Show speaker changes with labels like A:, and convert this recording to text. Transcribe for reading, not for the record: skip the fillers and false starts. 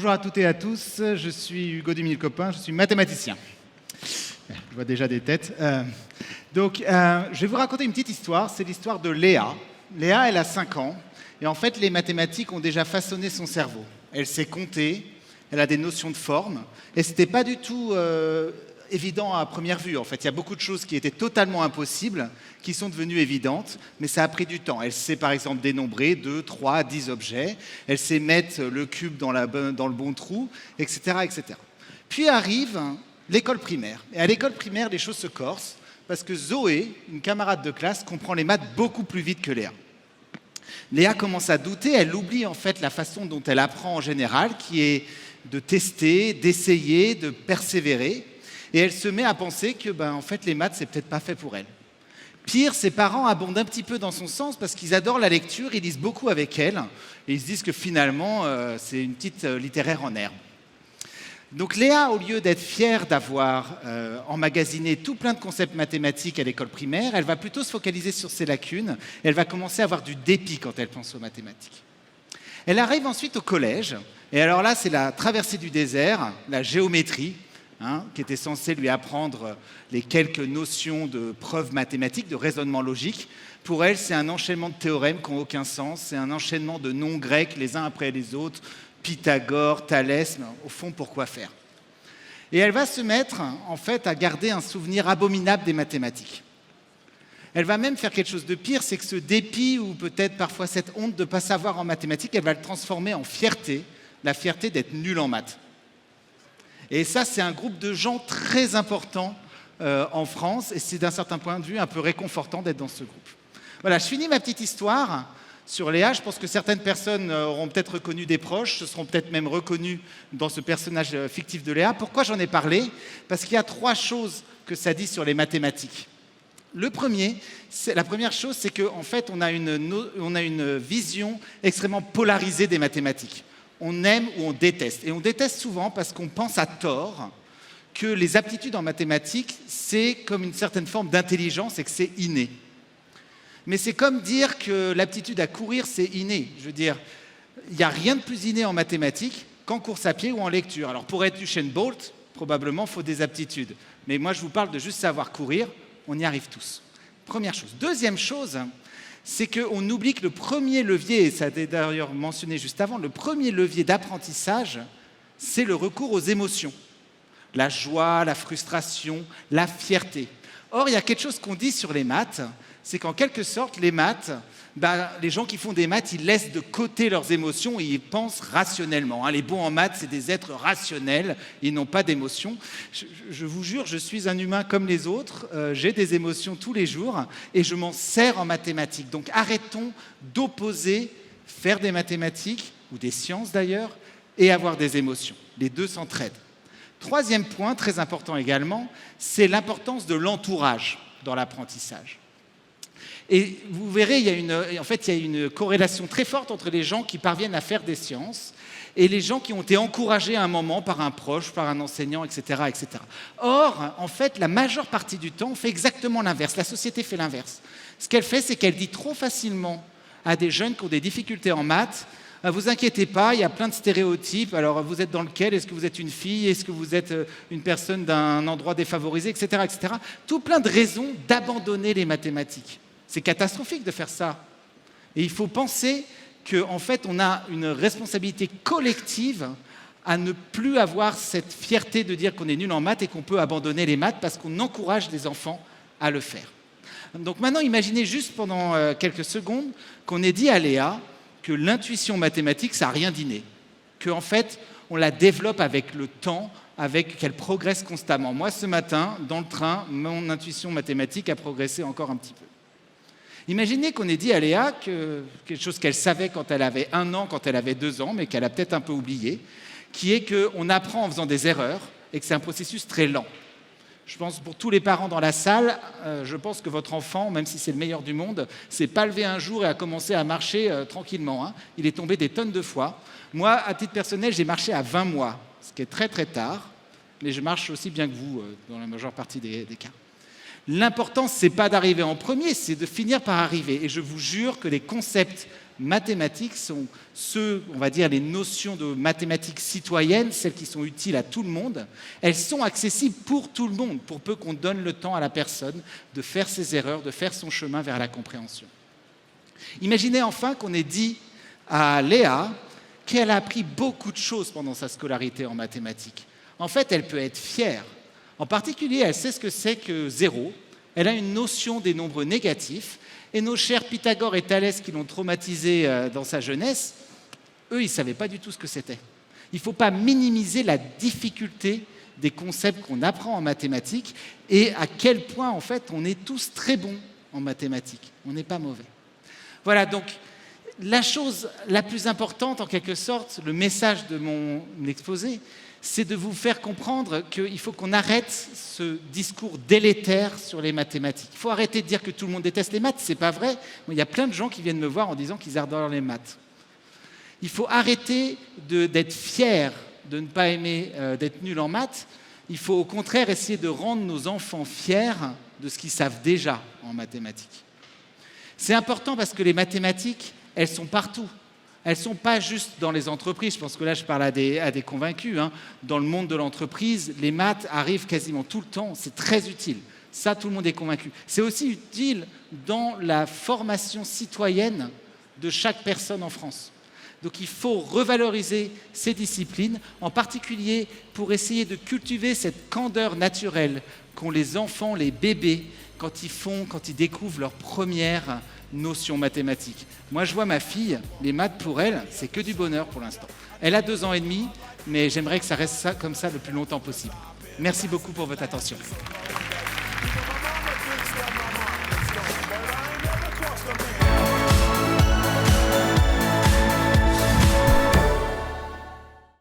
A: bonjour à toutes et à tous, je suis Hugo Duminil-Copin, je suis mathématicien. Je vois déjà des têtes. Je vais vous raconter une petite histoire, c'est l'histoire de Léa. Léa, elle a 5 ans, et en fait, les mathématiques ont déjà façonné son cerveau. Elle sait compter, elle a des notions de forme, et ce n'était pas du tout évident à première vue. En fait, il y a beaucoup de choses qui étaient totalement impossibles, qui sont devenues évidentes, mais ça a pris du temps. Elle sait par exemple dénombrer 2, 3, 10 objets, elle sait mettre le cube dans le bon trou, etc., etc. Puis arrive l'école primaire. Et à l'école primaire, les choses se corsent, parce que Zoé, une camarade de classe, comprend les maths beaucoup plus vite que Léa. Léa commence à douter, elle oublie en fait la façon dont elle apprend en général, qui est de tester, d'essayer, de persévérer. Et elle se met à penser que en fait, les maths, c'est peut-être pas fait pour elle. Pire, ses parents abondent un petit peu dans son sens parce qu'ils adorent la lecture, ils lisent beaucoup avec elle, et ils se disent que finalement, c'est une petite littéraire en herbe. Donc Léa, au lieu d'être fière d'avoir emmagasiné tout plein de concepts mathématiques à l'école primaire, elle va plutôt se focaliser sur ses lacunes, et elle va commencer à avoir du dépit quand elle pense aux mathématiques. Elle arrive ensuite au collège, et alors là, c'est la traversée du désert, la géométrie, qui était censé lui apprendre les quelques notions de preuves mathématiques, de raisonnement logique. Pour elle, c'est un enchaînement de théorèmes qui n'ont aucun sens, c'est un enchaînement de noms grecs les uns après les autres, Pythagore, Thalès, au fond, pourquoi faire? Et elle va se mettre, en fait, à garder un souvenir abominable des mathématiques. Elle va même faire quelque chose de pire, c'est que ce dépit, ou peut-être parfois cette honte de ne pas savoir en mathématiques, elle va le transformer en fierté, la fierté d'être nulle en maths. Et ça, c'est un groupe de gens très important en France, et c'est d'un certain point de vue un peu réconfortant d'être dans ce groupe. Voilà, je finis ma petite histoire sur Léa. Je pense que certaines personnes auront peut-être reconnu des proches, se seront peut-être même reconnus dans ce personnage fictif de Léa. Pourquoi j'en ai parlé? Parce qu'il y a 3 choses que ça dit sur les mathématiques. La première chose, c'est qu'en fait, on a une vision extrêmement polarisée des mathématiques. On aime ou on déteste. Et on déteste souvent parce qu'on pense à tort que les aptitudes en mathématiques, c'est comme une certaine forme d'intelligence et que c'est inné. Mais c'est comme dire que l'aptitude à courir, c'est inné. Je veux dire, il n'y a rien de plus inné en mathématiques qu'en course à pied ou en lecture. Alors pour être Usain Bolt, probablement, il faut des aptitudes. Mais moi, je vous parle de juste savoir courir, on y arrive tous. Première chose. Deuxième chose, c'est qu'on oublie que le premier levier, et ça a été d'ailleurs mentionné juste avant, le premier levier d'apprentissage, c'est le recours aux émotions. La joie, la frustration, la fierté. Or, il y a quelque chose qu'on dit sur les maths, c'est qu'en quelque sorte, les maths, les gens qui font des maths, ils laissent de côté leurs émotions et ils pensent rationnellement. Les bons en maths, c'est des êtres rationnels, ils n'ont pas d'émotions. Je vous jure, je suis un humain comme les autres, j'ai des émotions tous les jours et je m'en sers en mathématiques. Donc arrêtons d'opposer faire des mathématiques, ou des sciences d'ailleurs, et avoir des émotions. Les deux s'entraident. Troisième point, très important également, c'est l'importance de l'entourage dans l'apprentissage. Et vous verrez, il y a une corrélation très forte entre les gens qui parviennent à faire des sciences et les gens qui ont été encouragés à un moment par un proche, par un enseignant, etc., etc. Or, en fait, la majeure partie du temps, on fait exactement l'inverse. La société fait l'inverse. Ce qu'elle fait, c'est qu'elle dit trop facilement à des jeunes qui ont des difficultés en maths, « Vous inquiétez pas, il y a plein de stéréotypes. Alors, vous êtes dans lequel? Est-ce que vous êtes une fille? Est-ce que vous êtes une personne d'un endroit défavorisé, etc., etc. » Tout plein de raisons d'abandonner les mathématiques. C'est catastrophique de faire ça. Et il faut penser qu'en fait, on a une responsabilité collective à ne plus avoir cette fierté de dire qu'on est nul en maths et qu'on peut abandonner les maths parce qu'on encourage les enfants à le faire. Donc maintenant, imaginez juste pendant quelques secondes qu'on ait dit à Léa que l'intuition mathématique, ça n'a rien d'inné. Qu'en fait, on la développe avec le temps, qu'elle progresse constamment. Moi, ce matin, dans le train, mon intuition mathématique a progressé encore un petit peu. Imaginez qu'on ait dit à Léa quelque chose qu'elle savait quand elle avait 1 an, quand elle avait 2 ans, mais qu'elle a peut-être un peu oublié, qui est qu'on apprend en faisant des erreurs et que c'est un processus très lent. Je pense pour tous les parents dans la salle, je pense que votre enfant, même si c'est le meilleur du monde, s'est pas levé un jour et a commencé à marcher tranquillement. Il est tombé des tonnes de fois. Moi, à titre personnel, j'ai marché à 20 mois, ce qui est très très tard, mais je marche aussi bien que vous dans la majeure partie des cas. L'important, ce n'est pas d'arriver en premier, c'est de finir par arriver. Et je vous jure que les concepts mathématiques sont on va dire, les notions de mathématiques citoyennes, celles qui sont utiles à tout le monde, elles sont accessibles pour tout le monde, pour peu qu'on donne le temps à la personne de faire ses erreurs, de faire son chemin vers la compréhension. Imaginez enfin qu'on ait dit à Léa qu'elle a appris beaucoup de choses pendant sa scolarité en mathématiques. En fait, elle peut être fière. En particulier, elle sait ce que c'est que zéro. Elle a une notion des nombres négatifs. Et nos chers Pythagore et Thalès qui l'ont traumatisée dans sa jeunesse, eux, ils ne savaient pas du tout ce que c'était. Il ne faut pas minimiser la difficulté des concepts qu'on apprend en mathématiques et à quel point, en fait, on est tous très bons en mathématiques. On n'est pas mauvais. Voilà, donc, la chose la plus importante, en quelque sorte, le message de mon exposé, c'est de vous faire comprendre qu'il faut qu'on arrête ce discours délétère sur les mathématiques. Il faut arrêter de dire que tout le monde déteste les maths, c'est pas vrai. Bon, il y a plein de gens qui viennent me voir en disant qu'ils adorent les maths. Il faut arrêter d'être fier de ne pas aimer d'être nul en maths. Il faut au contraire essayer de rendre nos enfants fiers de ce qu'ils savent déjà en mathématiques. C'est important parce que les mathématiques, elles sont partout. Elles ne sont pas juste dans les entreprises, je pense que là je parle à des convaincus, hein. Dans le monde de l'entreprise, les maths arrivent quasiment tout le temps, c'est très utile. Ça, tout le monde est convaincu. C'est aussi utile dans la formation citoyenne de chaque personne en France. Donc il faut revaloriser ces disciplines, en particulier pour essayer de cultiver cette candeur naturelle qu'ont les enfants, les bébés, quand ils découvrent leur première notion mathématique. Moi, je vois ma fille, les maths pour elle, c'est que du bonheur pour l'instant. Elle a 2 ans et demi, mais j'aimerais que ça reste comme ça le plus longtemps possible. Merci beaucoup pour votre attention.